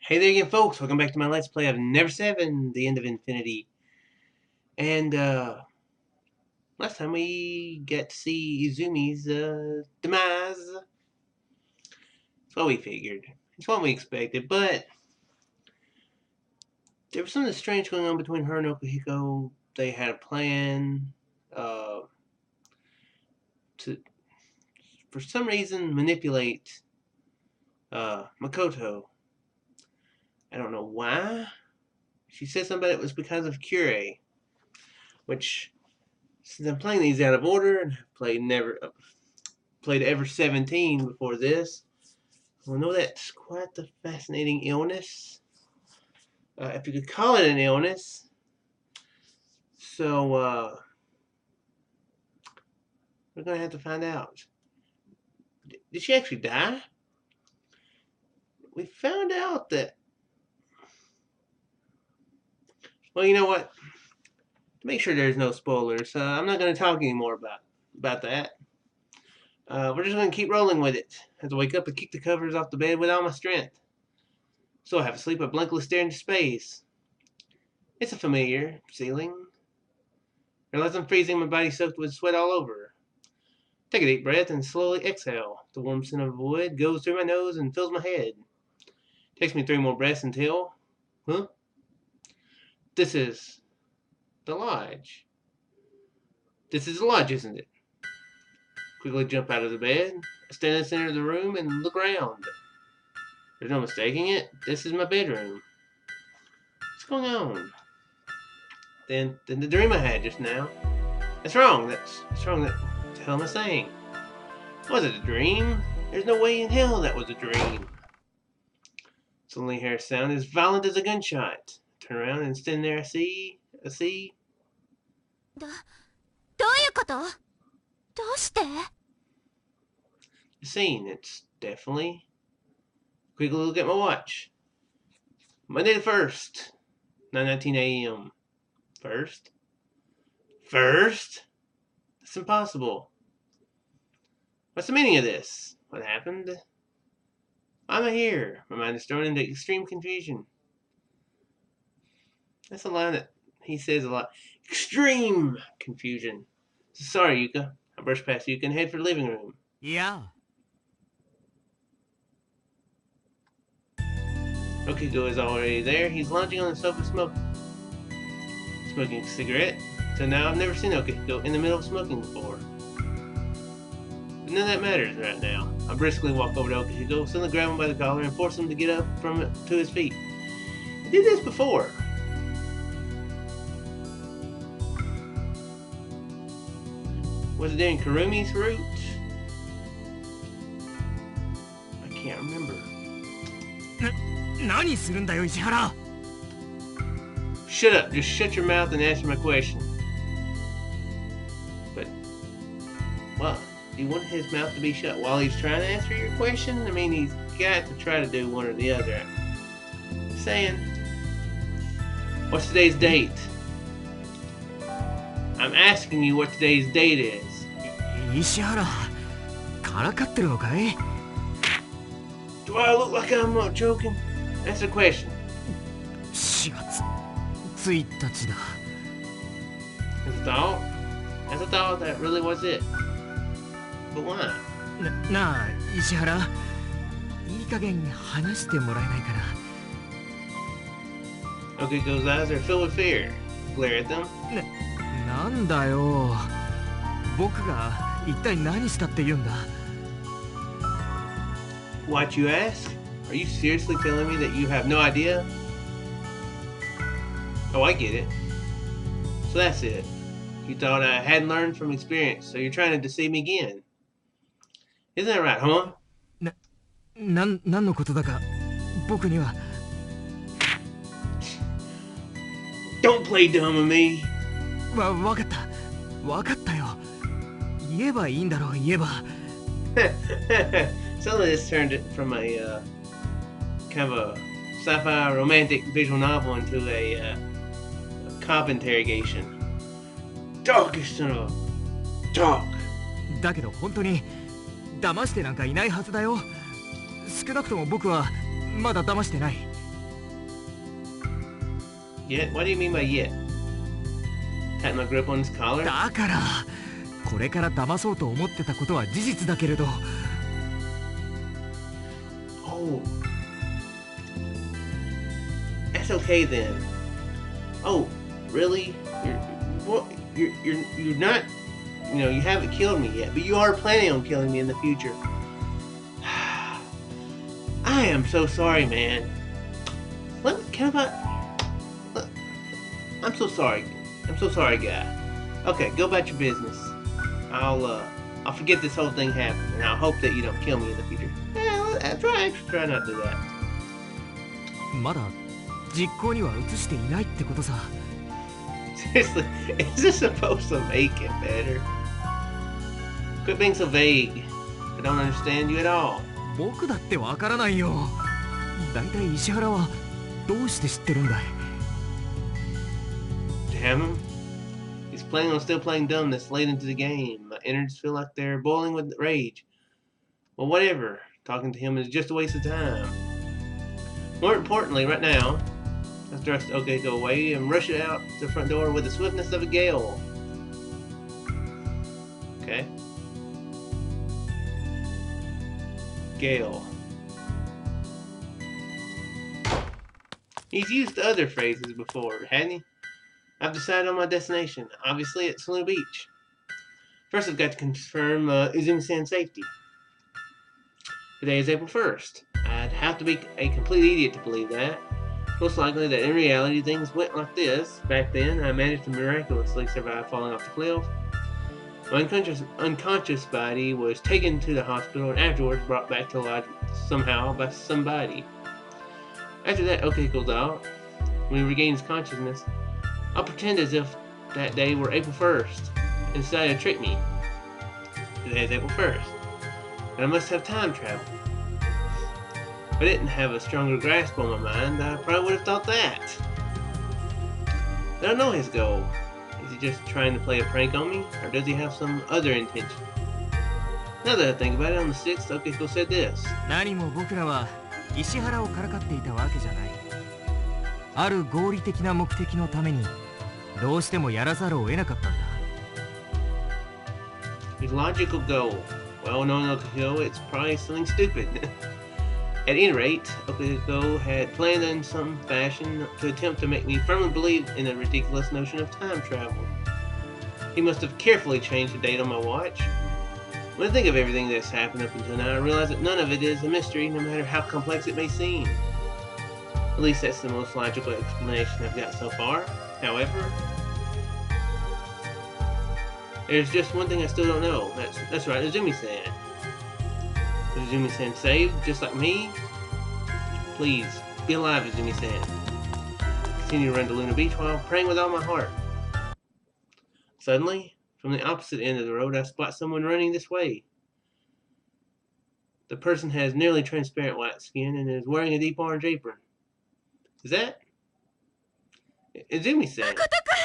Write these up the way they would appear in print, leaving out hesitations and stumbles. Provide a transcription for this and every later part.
Hey there again, folks. Welcome back to my Let's Play of Never7, The End of Infinity. And, last time we got to see Izumi's, demise. That's what we figured. It's what we expected, but there was something strange going on between her and Okihiko. They had a plan, to, for some reason, manipulate, Makoto. I don't know why. She said something about it was because of Cure, which, since I'm playing these out of order and have played Ever 17 before this, I know that's quite the fascinating illness, if you could call it an illness. So we're gonna have to find out. Did she actually die? We found out that. Well, you know what? To make sure there's no spoilers, I'm not going to talk anymore about that. We're just going to keep rolling with it. I have to wake up and kick the covers off the bed with all my strength. So I have to sleep, I blankly stare into space. It's a familiar ceiling. Realize I'm freezing, my body soaked with sweat all over. Take a deep breath and slowly exhale. The warm scent of wood goes through my nose and fills my head. Takes me 3 more breaths until... Huh? This is... the lodge. This is the lodge, isn't it? Quickly jump out of the bed. I stand in the center of the room and look around. There's no mistaking it. This is my bedroom. What's going on? Then the dream I had just now. That's wrong. That's wrong. What the hell am I saying? Was it a dream? There's no way in hell that was a dream. Suddenly I hear a sound as violent as a gunshot. I turn around and stand there. I see. どういうこと？どうして？ A scene. It's definitely. Quickly look at my watch. Monday the 1st, 9:19 a.m. First? That's impossible. What's the meaning of this? What happened? Why am I here? My mind is thrown into extreme confusion. That's a line that he says a lot. Extreme confusion. Sorry, Yuka. I brush past Yuka and head for the living room. Yeah. Okihiko is already there. He's lounging on the sofa smoking a cigarette. So now I've never seen Okihiko in the middle of smoking before. But none of that matters right now. I briskly walk over to Okihiko, suddenly grab him by the collar and force him to get up to his feet. I did this before. Was it in Kurumi's route? I can't remember. 何するんだよ、石原。 Shut up. Just shut your mouth and answer my question. But, well, do you want his mouth to be shut while he's trying to answer your question? I mean, he's got to try to do one or the other. Just saying. What's today's date? I'm asking you what today's date is. 石原、からかってるのかい？ Do I look like I'm not joking? That's the question. 4月1日だ。 That's a thought? That's a thought. That really was it. But why? なあ、石原、いい加減話してもらえないかな。 Okihiko's eyes are filled with fear. Glare at them. なんだよ。僕が一体何したって言うんだ。 What, you ask? Are you seriously telling me that you have no idea? Oh, I get it. So that's it. You thought I hadn't learned from experience, so you're trying to deceive me again. Isn't that right, huh? 何のことだか僕には。 Don't play dumb with me. わかったよ。言えばいいんだろう、言えば。Suddenly this turned it from a kind of a sci-fi romantic visual novel into a cop interrogation. Darkest son of a dark. だけど本当に騙してなんかいないはずだよ。少なくとも僕はまだ騙してない。Yet? What do you mean by yet? Tighten my grip on his collar? だからこれから騙そうと思ってたことは事実だけれど Oh. That's okay then. Oh, really? You're not, you know, you haven't killed me yet, but you are planning on killing me in the future. I am so sorry, man. I'm so sorry. I'm so sorry, guy. Okay, go about your business. I'll forget this whole thing happened, and I'll hope that you don't kill me in the future. Try not to do that. まだ実行には移していないってことさ Seriously, is this supposed to make it better? Quit being so vague. I don't understand you at all. 僕だってわからないよだいたい石原はどうして知ってるんだい Damn him. He's planning on still playing dumb this late into the game. My innards feel like they're boiling with rage. Well, whatever. Talking to him is just a waste of time. More importantly, right now, I thrust Okeko away and rush it out the front door with the swiftness of a gale. Okay. Gale. He's used other phrases before, hadn't he? I've decided on my destination. Obviously, it's Luna Beach. First, I've got to confirm Izumi-san's safety. Today is April 1st. I'd have to be a complete idiot to believe that. Most likely that in reality things went like this. Back then, I managed to miraculously survive falling off the cliff. My unconscious body was taken to the hospital and afterwards brought back to life somehow by somebody. After that, Okeko's out. When he regains consciousness, I'll pretend as if that day were April 1st and decide to trick me. Today is April 1st, and I must have time travel. If I didn't have a stronger grasp on my mind, I probably would have thought that. I don't know his goal. Is he just trying to play a prank on me, or does he have some other intention? Now that I think about it, on the 6th, Okeko said this. 何も僕らは石原をからかっていたわけじゃないある合理的な目的のためにどうしてもやらざるを得なかったんだ His logical goal. Well, knowing Okeko, it's probably something stupid. At any rate, Okeko had planned in some fashion to attempt to make me firmly believe in the ridiculous notion of time travel. He must have carefully changed the date on my watch. When I think of everything that's happened up until now, I realize that none of it is a mystery, no matter how complex it may seem. At least that's the most logical explanation I've got so far. However, there's just one thing I still don't know. That's right, Izumi-san. Was Izumi-san saved, just like me? Please, be alive, Izumi-san. Continue to run to Luna Beach while praying with all my heart. Suddenly, from the opposite end of the road, I spot someone running this way. The person has nearly transparent white skin and is wearing a deep orange apron. Is that Izumi-san? Makoto-kun!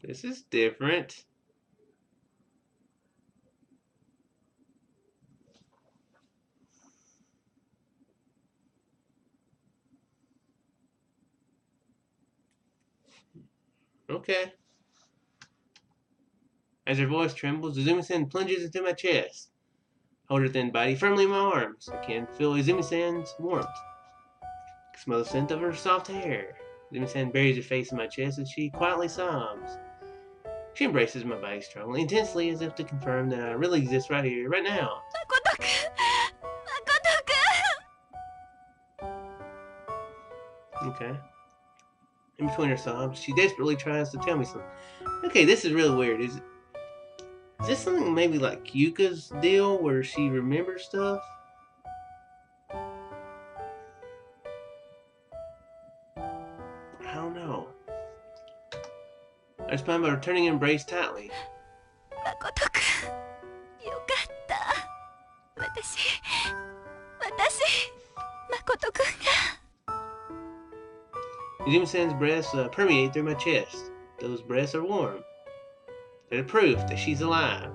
This is different. Okay. As her voice trembles, Izumi-san plunges into my chest. Hold her thin body firmly in my arms. I can feel Izumi-san's warmth. I smell the scent of her soft hair. Izumi-san buries her face in my chest and she quietly sobs. She embraces my body strongly, intensely, as if to confirm that I really exist right here, right now. Makoto-kun! Makoto-kun! Okay. In between her sobs, she desperately tries to tell me something. Okay, this is really weird. Is this something maybe like Yuka's deal, where she remembers stuff? I don't know. I respond by returning an embrace tightly. Makoto-kun! よかった。私、Makoto-kun が。Izumi-san's breaths permeate through my chest. Those breaths are warm. They're the proof that she's alive.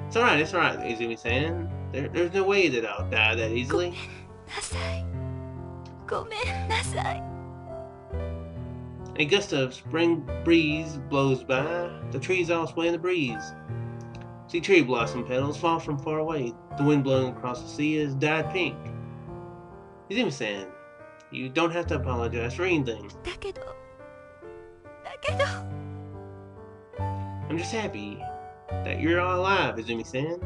it's alright, Izumi-san. There's no way that I'll die that easily. なさい。ごめんなさい。 A gust of spring breeze blows by. The trees all sway in the breeze. See cherry blossom petals fall from far away. The wind blowing across the sea is dyed pink. Izumi-san, you don't have to apologize for anything. だけど I'm just happy that you're all alive, Izumi-san.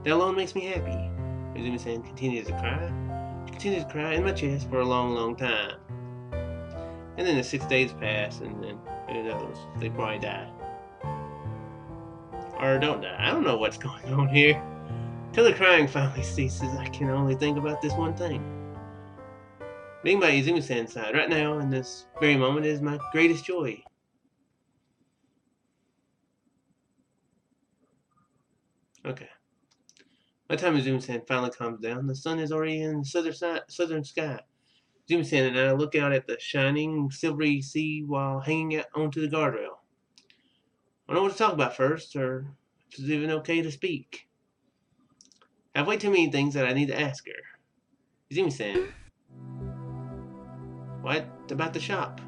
That alone makes me happy. Izumi-san continues to cry. She continues to cry in my chest for a long, long time. And then the 6 days pass, and then who knows? They probably die. Or don't die. I don't know what's going on here. Till the crying finally ceases, I can only think about this one thing. Being by Izumi-san's side right now, in this very moment, is my greatest joy. Okay. By the time Izumi-san finally calms down, the sun is already in the southern sky. Izumi-san and I look out at the shining, silvery sea while hanging out onto the guardrail. I don't know what to talk about first, or if it's even okay to speak. I have way too many things that I need to ask her. Izumi-san, what about the shop?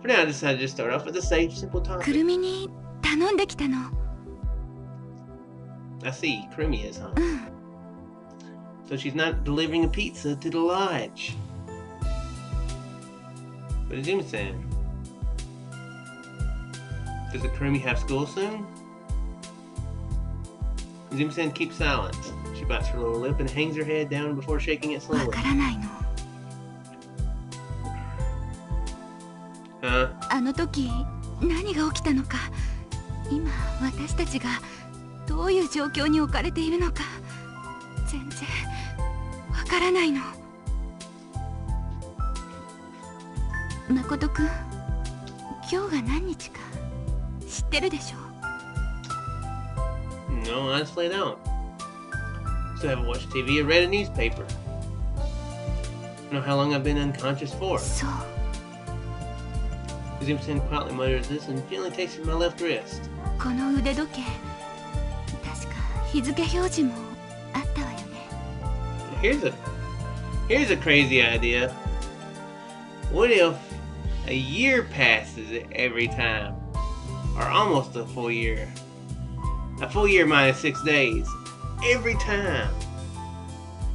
For now, I decided to start off with a safe, simple く topic. るみに頼んできたの。 I see, Kurumi is, huh? So she's not delivering a pizza to the lodge. But Izumi-san, does the Kurumi have school soon? Izumi-san keeps silent. She bites her lower lip and hangs her head down before shaking it わ slowly. からないの。 あの時何が起きたのか、今私たちがどういう状況に置かれているのか全然わからないの。誠くん、今日が何日か知ってるでしょ？ No, honestly, I don't. Still haven't watched TV or read a newspaper. I don't know how long I've been unconscious for. そう。 Izumi-san quietly mutters this and gently takes my left wrist. この腕時計、確か日付表示もあったわよね。 Here's a crazy idea. What if a year passes every time? Or almost a full year. A full year minus 6 days. Every time.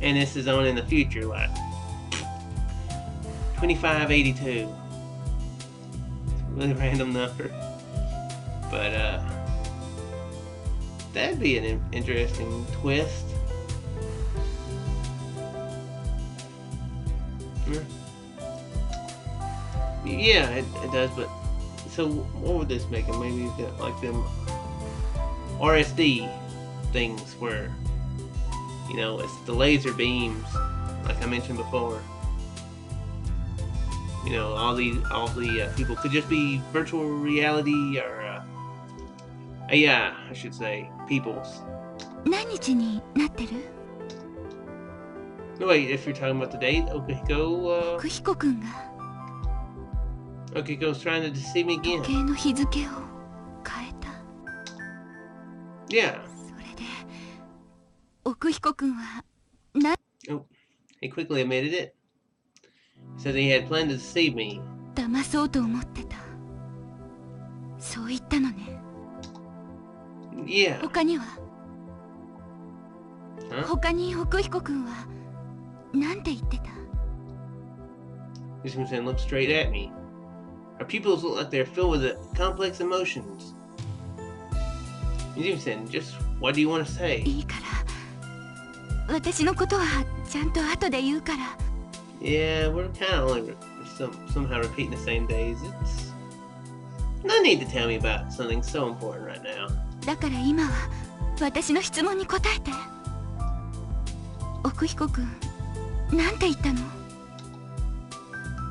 And this is on in the future, like 2582. Really random number. But that'd be an interesting twist. Yeah, it does, but so what would this make them? Maybe like them RSD things where, you know, it's the laser beams, like I mentioned before. You know, all the people could just be virtual reality or AI, I should say, peoples. 何日になってる？ No, wait, if you're talking about the date, Okihiko, 久彦くんが Okihiko's trying to deceive me 時 again. 計の日付を変えた。 Yeah. それで奥彦くんは Oh, he quickly admitted it. He said he had planned to deceive me. 騙そうと思ってた。そう言ったのね。 Yeah. 他には Huh? 他に奥彦くんはなんて言ってた？ Izumi-san looked straight at me. Our pupils look like they're filled with complex emotions. Izumi-san, just what do you want to say? いいから、私のことはちゃんと後で言うから。 Yeah, we're kind of only somehow repeating the same days. It's no need to tell me about something so important right now. だから今は私の質問に答えて。奥彦くん、なんて言ったの？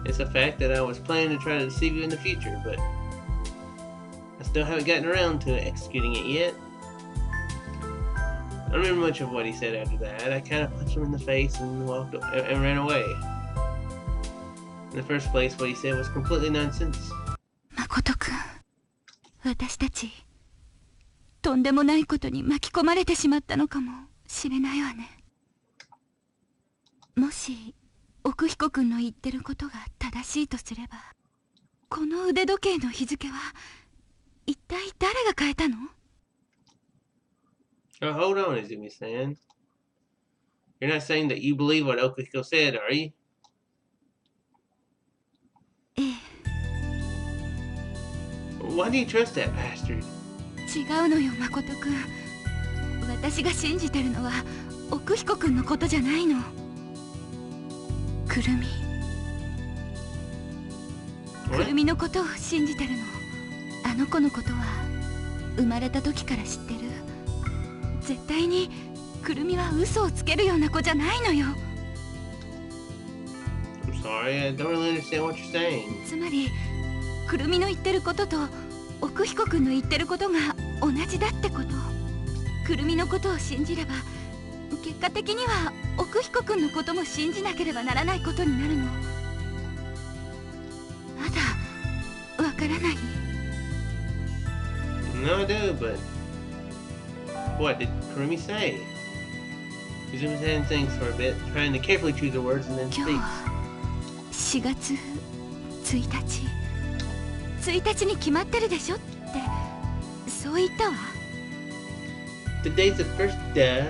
It's a fact that I was planning to try to deceive you in the future, but I still haven't gotten around to executing it yet. I don't remember much of what he said after that. I kind of punched him in the face and ran away. In the first place, what he said was completely nonsense. 誠くん、私たちとんでもないことに巻き込まれてしまったのかもしれないわね。もし奥彦くんの言ってることが正しいとすれば、この腕時計の日付は一体誰が変えたの？ Oh, hold on, Izumi-san. You're not saying that you believe what Okiko said, are you? ええ。 Why do you trust that bastard? 違うのよ、誠くん。私が信じてるのは奥彦くんのことじゃないの。くるみ。くるみのことを信じてるの。あの子のことは生まれた時から知ってる。絶対にくるみは嘘をつけるような子じゃないのよ。I'm sorry, I don't really understand what you're saying. つまりくるみの言ってることと奥彦くんの言ってることが同じだってこと。くるみのことを信じれば結果的には奥彦くんのことも信じなければならないことになるの。まだわからない？ No, I do, but what did Kurumi say? Izumi-san thinks for a bit, trying to carefully choose her words and then 今日 speaks. は4月1日1日に決まってるでしょってそう言ったわ。 Today's the first day.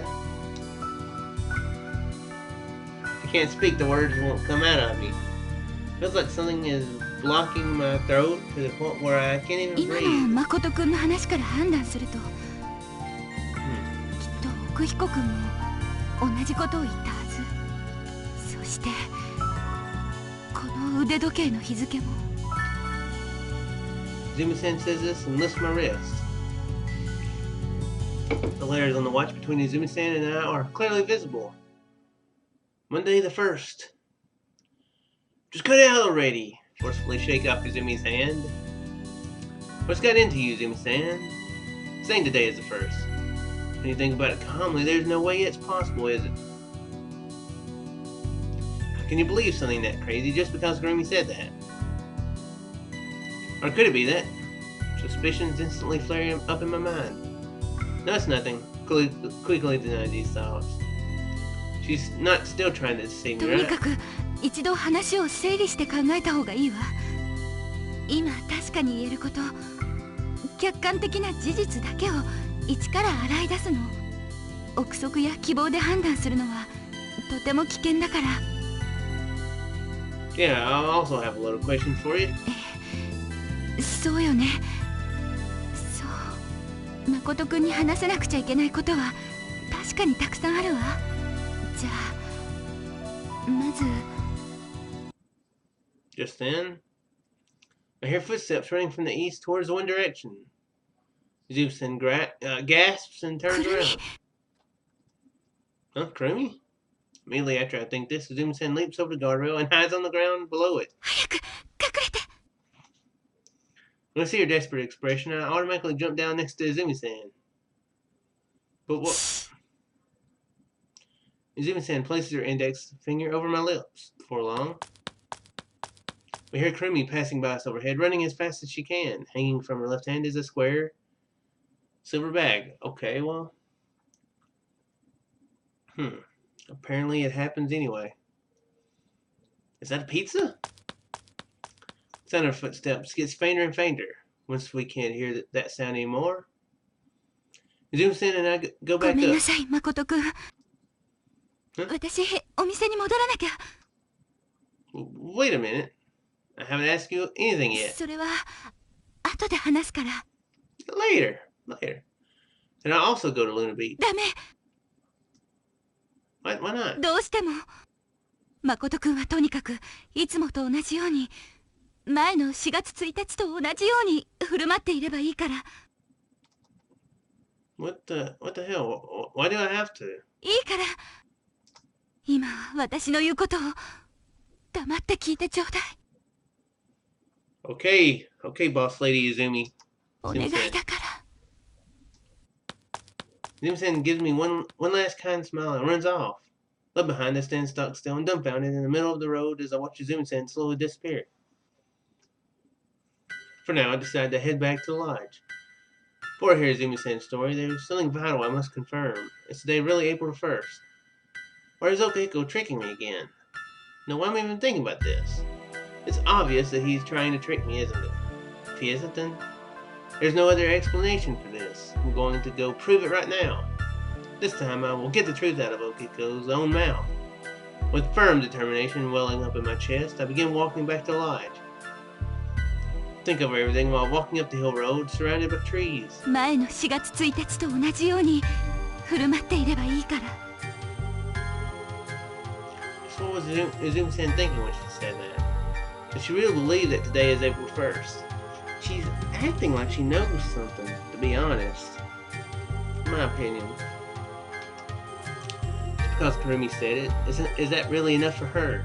I can't speak, the words won't come out of me. Feels like something is blocking my throat to the point where I can't even 今の breathe. 誠くんの話から判断すると、きっと奥彦くんも同じことを言ったはず。そしてこの腕時計の日付も。 Izumi-san says this and lifts my wrist. The letters on the watch between Izumi-san and I are clearly visible. Monday the 1st. Just cut it out already. Forcefully shake off Izumi's hand. What's got into you, Izumi-san? Saying today is the 1st. When you think about it calmly, there's no way it's possible, is it? How can you believe something that crazy just because Grammy said that? Or could it be that? Suspicions instantly flaring up in my mind. No, it's nothing. Quickly denied these thoughts. She's not still trying to deceive と me, に right? かく一度話を整理して考えた方がいいわ。今確かに言えること、客観的な事実だけを一から洗い出すの。憶測や希望で判断するのはとても危険だから。 Yeah, I'll also have a little question for you. そうよね。そう誠くんに話せなくちゃいけないことは確かにたくさんあるわ。じゃあまず。 Just then, I hear footsteps running from the east towards one direction. Zeus-san gasps and turns around. Huh, Kurumi? Immediately after I think this, Izumi-san leaps over the guardrail and hides on the ground below it. 早く隠れて。 When I see her desperate expression, I automatically jump down next to Izumi-san. But what? Izumi-san places her index finger over my lips. Before long, we hear Kurumi passing by us overhead, running as fast as she can. Hanging from her left hand is a square silver bag. Okay, well. Apparently it happens anyway. Is that a pizza? The sound of her footsteps gets fainter and fainter. Once we can't hear that sound anymore, Izumi-san and I go ご back めんな up. さい誠くん。私お店に戻らなきゃ。 Wait a minute. I haven't asked you anything yet. それは後で話すから。 Later. And I also go to Luna Beach. ダメ。 Why not? どうしても。誠くんはとにかくいつもと同じように前の4月1日と同じように振る舞っていればいいから。 What the hell? Why do I have to? いいから今私の言うことを黙って聞いてちょうだい。 Okay, boss lady Izumi. お願いだから。 Izumi-san gives me one last kind smile and runs off. Left behind, I stand stock still and dumbfounded in the middle of the road as I watch Izumi-san slowly disappear. For now, I decide to head back to the lodge. Before I hear Izumi-san's story, there's something vital I must confirm. Is today really April 1st? Or is Okeko tricking me again? No, why am I even thinking about this? It's obvious that he's trying to trick me, isn't it? If he isn't, then there's no other explanation for this. I'm going to go prove it right now. This time I will get the truth out of Okeko's own mouth. With firm determination welling up in my chest, I begin walking back to the lodge. Think over everything while walking up the hill road surrounded by trees. 前の4月1日と同じように振る舞っていればいいから。 So what was Izumi-san thinking when she said that? Does she really believe that today is April 1st? She's acting like she knows something, to be honest. In my opinion. Just because Kurumi said it, is that really enough for her?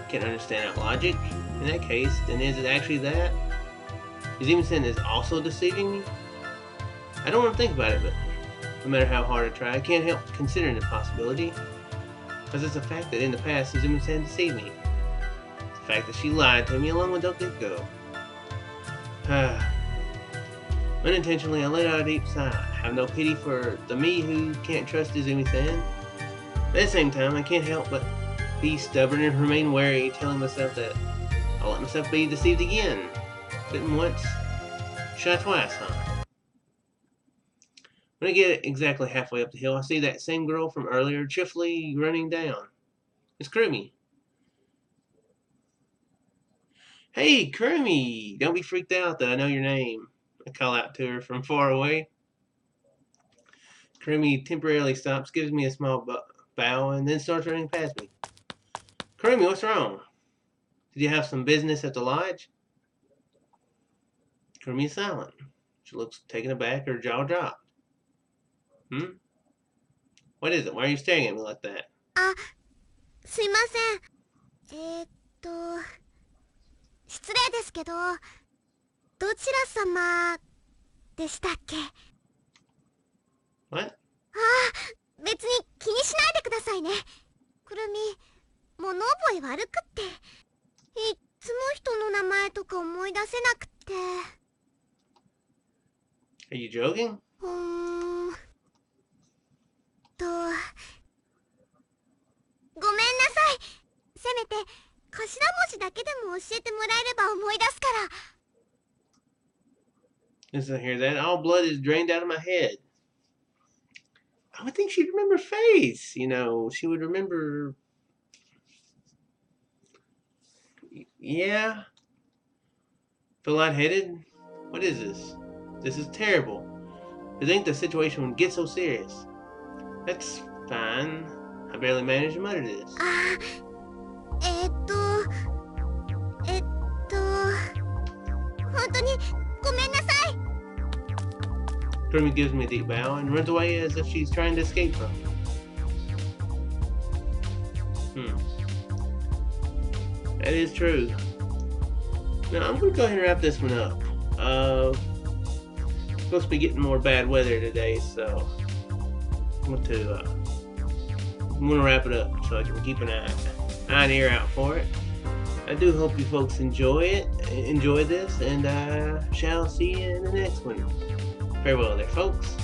Can't understand that logic. In that case, then is it actually that? Izumi-san is also deceiving me? I don't want to think about it, but no matter how hard I try, I can't help considering the possibility. Because it's a fact that in the past, Izumi-san deceived me. It's a fact that she lied to me along with Okeko. Unintentionally, I let out a deep sigh. I have no pity for the me who can't trust Izumi-san. But at the same time, I can't help but be stubborn and remain wary, telling myself that I'll let myself be deceived again. Bitten once, shy twice, huh? When I get exactly halfway up the hill, I see that same girl from earlier cheerfully running down. It's Kurumi. Hey, Kurumi! Don't be freaked out that I know your name. I call out to her from far away. Kurumi temporarily stops, gives me a small bow, and then starts running past me. Kurumi, what's wrong? Did you have some business at the lodge? Kurumi is silent. She looks taken aback, her jaw dropped. What is it? Why are you staring at me like that? すいません。失礼ですけど、どちら様でしたっけ？ What? 別に気にしないでくださいね。くるみ、物覚え悪くって。いっつも人の名前とか思い出せなくって。Are you joking? ごめんなさい。せめて頭文字だけでも教えてもらえれば思い出すから。 Listen, hear that? All blood is drained out of my head. I would think she'd remember face. You know, she would remember. Yeah. Feel lightheaded? What is this? This is terrible. To think the situation would get so serious. That's fine. I barely managed to mutter this. 本当にごめんなさい。 Kurumi gives me a deep bow and runs away as if she's trying to escape from me. That is true. Now, I'm going to go ahead and wrap this one up. Supposed to be getting more bad weather today, so I'm going to wrap it up so I can keep an eye and ear out for it. I do hope you folks enjoy this, and I shall see you in the next one. Farewell there, folks.